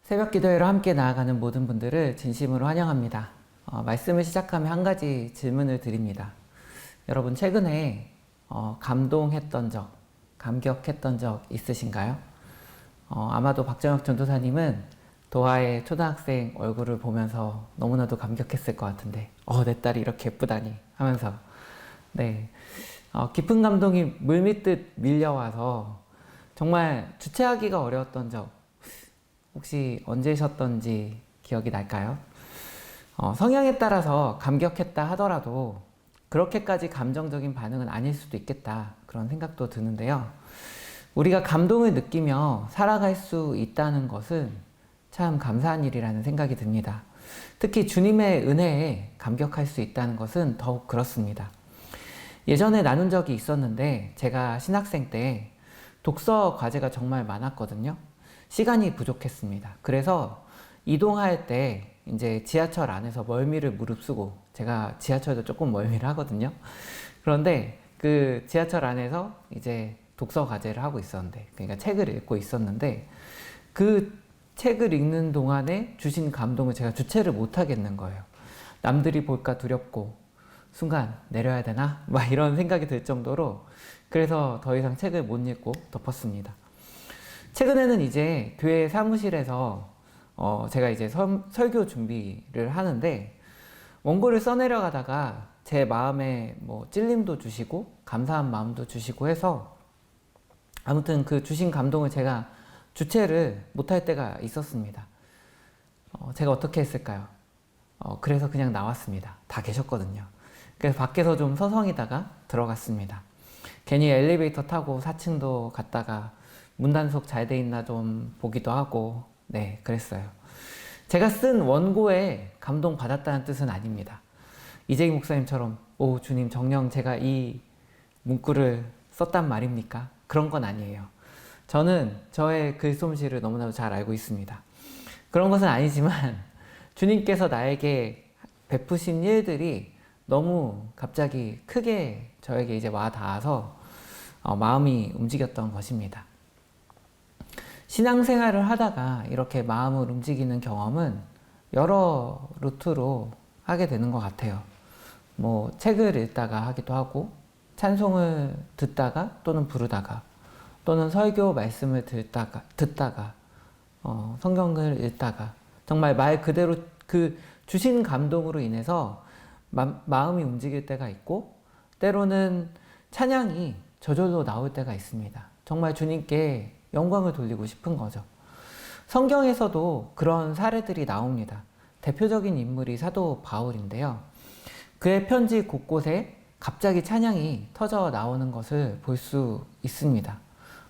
새벽 기도회로 함께 나아가는 모든 분들을 진심으로 환영합니다. 말씀을 시작하며 한 가지 질문을 드립니다. 여러분 최근에 감동했던 적, 감격했던 적 있으신가요? 아마도 박정혁 전도사님은 도하의 초등학생 얼굴을 보면서 너무나도 감격했을 것 같은데 내 딸이 이렇게 예쁘다니 하면서 네, 깊은 감동이 물밀듯 밀려와서 정말 주체하기가 어려웠던 적 혹시 언제셨던지 기억이 날까요? 성향에 따라서 감격했다 하더라도 그렇게까지 감정적인 반응은 아닐 수도 있겠다 그런 생각도 드는데요. 우리가 감동을 느끼며 살아갈 수 있다는 것은 참 감사한 일이라는 생각이 듭니다. 특히 주님의 은혜에 감격할 수 있다는 것은 더욱 그렇습니다. 예전에 나눈 적이 있었는데 제가 신학생 때 독서 과제가 정말 많았거든요. 시간이 부족했습니다. 그래서 이동할 때 이제 지하철 안에서 멀미를 무릅쓰고, 제가 지하철도 조금 멀미를 하거든요. 그런데 그 지하철 안에서 이제 독서 과제를 하고 있었는데, 그러니까 책을 읽고 있었는데, 그 책을 읽는 동안에 주신 감동을 제가 주체를 못 하겠는 거예요. 남들이 볼까 두렵고 순간 내려야 되나? 막 이런 생각이 들 정도로, 그래서 더 이상 책을 못 읽고 덮었습니다. 최근에는 이제 교회 사무실에서 제가 이제 설교 준비를 하는데 원고를 써내려가다가 제 마음에 뭐 찔림도 주시고 감사한 마음도 주시고 해서 아무튼 그 주신 감동을 제가 주체를 못할 때가 있었습니다. 제가 어떻게 했을까요? 그래서 그냥 나왔습니다. 다 계셨거든요. 그래서 밖에서 좀 서성이다가 들어갔습니다. 괜히 엘리베이터 타고 4층도 갔다가 문단속 잘 돼 있나 좀 보기도 하고, 네, 그랬어요. 제가 쓴 원고에 감동 받았다는 뜻은 아닙니다. 이재기 목사님처럼 오 주님 정녕 제가 이 문구를 썼단 말입니까? 그런 건 아니에요. 저는 저의 글솜씨를 너무나도 잘 알고 있습니다. 그런 것은 아니지만 주님께서 나에게 베푸신 일들이 너무 갑자기 크게 저에게 이제 와 닿아서 마음이 움직였던 것입니다. 신앙생활을 하다가 이렇게 마음을 움직이는 경험은 여러 루트로 하게 되는 것 같아요. 뭐 책을 읽다가 하기도 하고, 찬송을 듣다가 또는 부르다가, 또는 설교 말씀을 듣다가 성경을 읽다가, 정말 말 그대로 그 주신 감동으로 인해서 마음이 움직일 때가 있고, 때로는 찬양이 저절로 나올 때가 있습니다. 정말 주님께 영광을 돌리고 싶은 거죠. 성경에서도 그런 사례들이 나옵니다. 대표적인 인물이 사도 바울인데요. 그의 편지 곳곳에 갑자기 찬양이 터져 나오는 것을 볼 수 있습니다.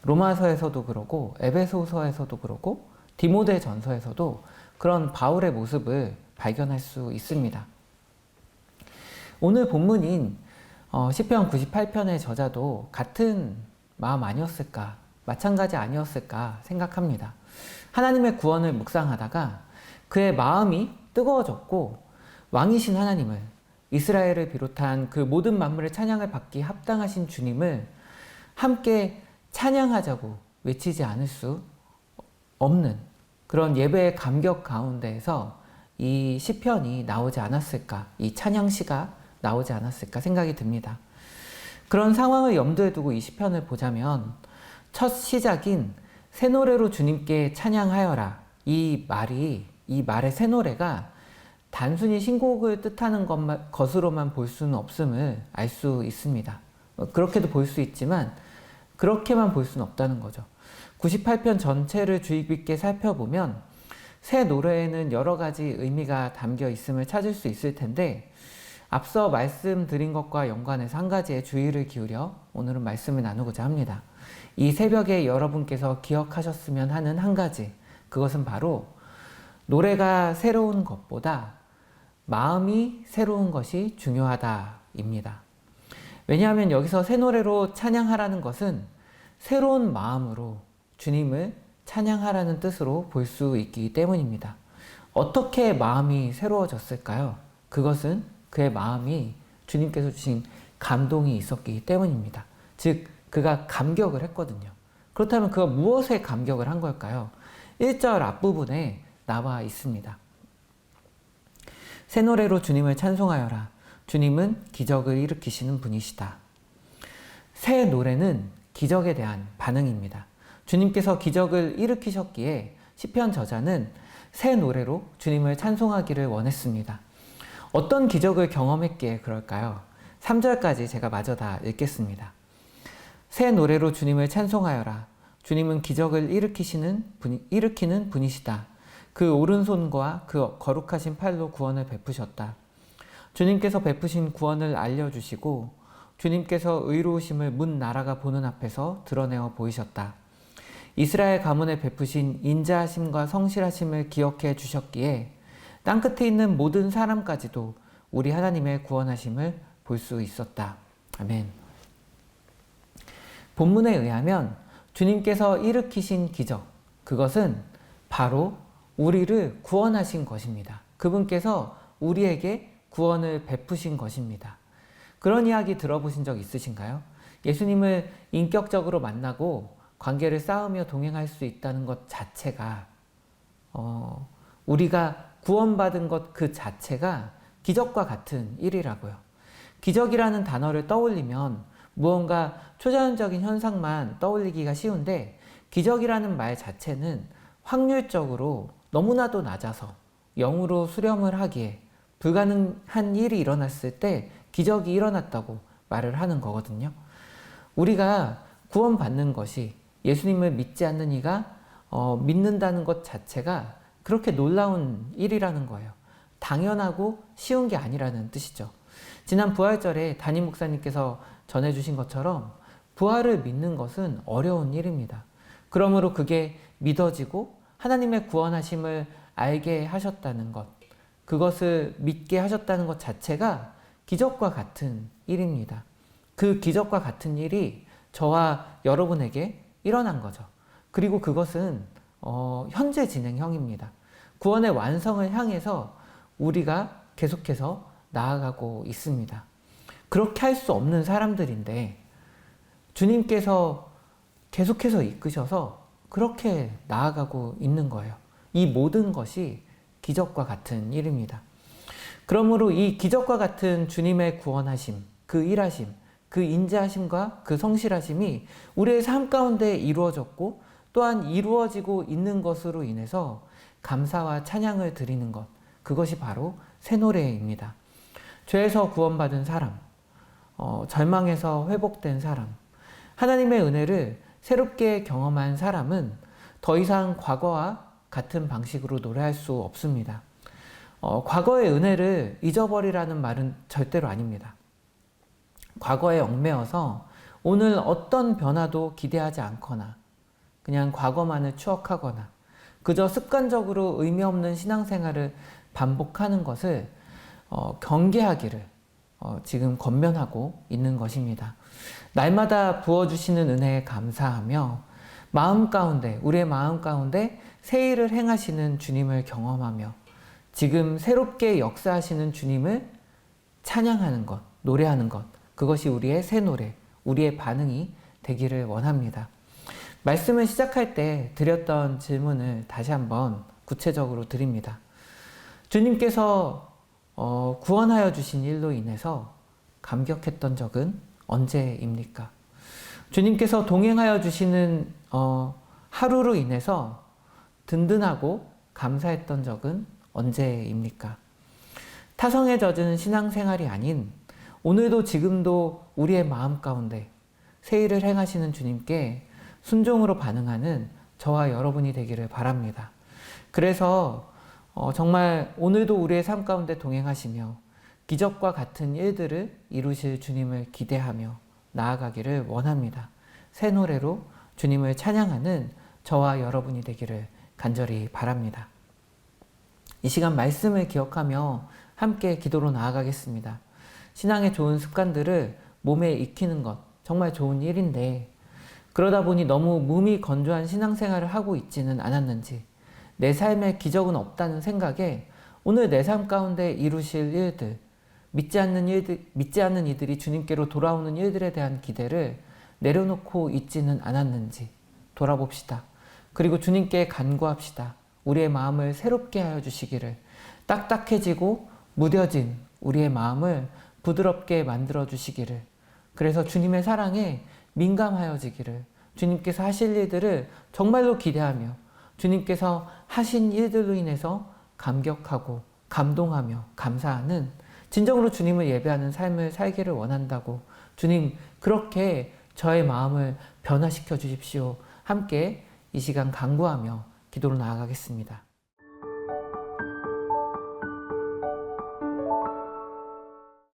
로마서에서도 그러고 에베소서에서도 그러고 디모데 전서에서도 그런 바울의 모습을 발견할 수 있습니다. 오늘 본문인 시편 98편의 저자도 같은 마음 아니었을까, 마찬가지 아니었을까 생각합니다. 하나님의 구원을 묵상하다가 그의 마음이 뜨거워졌고 왕이신 하나님을, 이스라엘을 비롯한 그 모든 만물의 찬양을 받기 합당하신 주님을 함께 찬양하자고 외치지 않을 수 없는 그런 예배의 감격 가운데에서 이 시편이 나오지 않았을까, 이 찬양시가 나오지 않았을까 생각이 듭니다. 그런 상황을 염두에 두고 이 시편을 보자면 첫 시작인 새 노래로 주님께 찬양하여라, 이 말의 새 노래가 단순히 신곡을 뜻하는 것으로만 볼 수는 없음을 알 수 있습니다. 그렇게도 볼 수 있지만 그렇게만 볼 수는 없다는 거죠. 98편 전체를 주의 깊게 살펴보면 새 노래에는 여러 가지 의미가 담겨 있음을 찾을 수 있을 텐데, 앞서 말씀드린 것과 연관해서 한 가지에 주의를 기울여 오늘은 말씀을 나누고자 합니다. 이 새벽에 여러분께서 기억하셨으면 하는 한 가지, 그것은 바로 노래가 새로운 것보다 마음이 새로운 것이 중요하다입니다. 왜냐하면 여기서 새 노래로 찬양하라는 것은 새로운 마음으로 주님을 찬양하라는 뜻으로 볼 수 있기 때문입니다. 어떻게 마음이 새로워졌을까요? 그것은 그의 마음이 주님께서 주신 감동이 있었기 때문입니다. 즉 그가 감격을 했거든요. 그렇다면 그가 무엇에 감격을 한 걸까요? 1절 앞부분에 나와 있습니다. 새 노래로 주님을 찬송하여라. 주님은 기적을 일으키시는 분이시다. 새 노래는 기적에 대한 반응입니다. 주님께서 기적을 일으키셨기에 시편 저자는 새 노래로 주님을 찬송하기를 원했습니다. 어떤 기적을 경험했기에 그럴까요? 3절까지 제가 마저 다 읽겠습니다. 새 노래로 주님을 찬송하여라. 주님은 기적을 일으키는 분이시다. 그 오른손과 그 거룩하신 팔로 구원을 베푸셨다. 주님께서 베푸신 구원을 알려주시고 주님께서 의로우심을 문 나라가 보는 앞에서 드러내어 보이셨다. 이스라엘 가문에 베푸신 인자하심과 성실하심을 기억해 주셨기에 땅끝에 있는 모든 사람까지도 우리 하나님의 구원하심을 볼 수 있었다. 아멘. 본문에 의하면 주님께서 일으키신 기적, 그것은 바로 우리를 구원하신 것입니다. 그분께서 우리에게 구원을 베푸신 것입니다. 그런 이야기 들어보신 적 있으신가요? 예수님을 인격적으로 만나고 관계를 쌓으며 동행할 수 있다는 것 자체가 우리가 구원받은 것 그 자체가 기적과 같은 일이라고요. 기적이라는 단어를 떠올리면 무언가 초자연적인 현상만 떠올리기가 쉬운데 기적이라는 말 자체는 확률적으로 너무나도 낮아서 영으로 수렴을 하기에 불가능한 일이 일어났을 때 기적이 일어났다고 말을 하는 거거든요. 우리가 구원받는 것이 예수님을 믿지 않는 이가 믿는다는 것 자체가 그렇게 놀라운 일이라는 거예요. 당연하고 쉬운 게 아니라는 뜻이죠. 지난 부활절에 담임 목사님께서 전해주신 것처럼 부활을 믿는 것은 어려운 일입니다. 그러므로 그게 믿어지고 하나님의 구원하심을 알게 하셨다는 것, 그것을 믿게 하셨다는 것 자체가 기적과 같은 일입니다. 그 기적과 같은 일이 저와 여러분에게 일어난 거죠. 그리고 그것은 현재 진행형입니다. 구원의 완성을 향해서 우리가 계속해서 나아가고 있습니다. 그렇게 할 수 없는 사람들인데 주님께서 계속해서 이끄셔서 그렇게 나아가고 있는 거예요. 이 모든 것이 기적과 같은 일입니다. 그러므로 이 기적과 같은 주님의 구원하심, 그 일하심, 그 인자하심과 그 성실하심이 우리의 삶 가운데 이루어졌고 또한 이루어지고 있는 것으로 인해서 감사와 찬양을 드리는 것, 그것이 바로 새 노래입니다. 죄에서 구원받은 사람, 절망에서 회복된 사람, 하나님의 은혜를 새롭게 경험한 사람은 더 이상 과거와 같은 방식으로 노래할 수 없습니다. 과거의 은혜를 잊어버리라는 말은 절대로 아닙니다. 과거에 얽매여서 오늘 어떤 변화도 기대하지 않거나 그냥 과거만을 추억하거나 그저 습관적으로 의미 없는 신앙생활을 반복하는 것을 경계하기를 지금 권면하고 있는 것입니다. 날마다 부어주시는 은혜에 감사하며 마음 가운데, 우리의 마음 가운데 새 일을 행하시는 주님을 경험하며 지금 새롭게 역사하시는 주님을 찬양하는 것, 노래하는 것, 그것이 우리의 새 노래, 우리의 반응이 되기를 원합니다. 말씀을 시작할 때 드렸던 질문을 다시 한번 구체적으로 드립니다. 주님께서 구원하여 주신 일로 인해서 감격했던 적은 언제입니까? 주님께서 동행하여 주시는 하루로 인해서 든든하고 감사했던 적은 언제입니까? 타성에 젖은 신앙생활이 아닌 오늘도 지금도 우리의 마음 가운데 새 일을 행하시는 주님께 순종으로 반응하는 저와 여러분이 되기를 바랍니다. 그래서 정말 오늘도 우리의 삶 가운데 동행하시며 기적과 같은 일들을 이루실 주님을 기대하며 나아가기를 원합니다. 새 노래로 주님을 찬양하는 저와 여러분이 되기를 간절히 바랍니다. 이 시간 말씀을 기억하며 함께 기도로 나아가겠습니다. 신앙의 좋은 습관들을 몸에 익히는 것 정말 좋은 일인데 그러다 보니 너무 몸이 건조한 신앙생활을 하고 있지는 않았는지 내 삶에 기적은 없다는 생각에 오늘 내 삶 가운데 이루실 일들, 믿지 않는 이들이 주님께로 돌아오는 일들에 대한 기대를 내려놓고 있지는 않았는지 돌아봅시다. 그리고 주님께 간구합시다. 우리의 마음을 새롭게 하여 주시기를, 딱딱해지고 무뎌진 우리의 마음을 부드럽게 만들어 주시기를, 그래서 주님의 사랑에 민감하여지기를, 주님께서 하실 일들을 정말로 기대하며 주님께서 하신 일들로 인해서 감격하고 감동하며 감사하는, 진정으로 주님을 예배하는 삶을 살기를 원한다고, 주님 그렇게 저의 마음을 변화시켜 주십시오. 함께 이 시간 간구하며 기도로 나아가겠습니다.